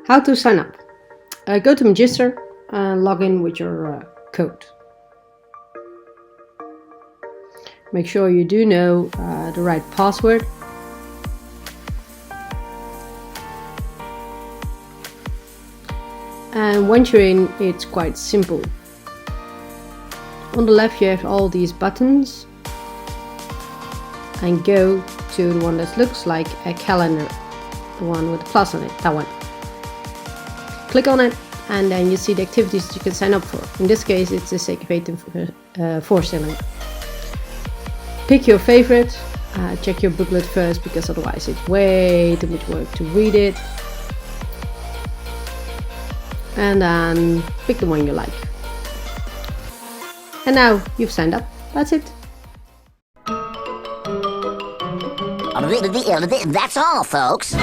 How to sign up. Go to Magister and log in with your code. Make sure you do know the right password. And once you're in, it's quite simple. On the left you have all these buttons, and go to the one that looks like a calendar, the one with the plus on it, that one. Click on it, and then you see the activities that you can sign up for. In this case, it's the CKV-voorstelling. Pick your favorite. Check your booklet first, because otherwise it's way too much work to read it. And then pick the one you like. And now you've signed up. That's it. That's all, folks.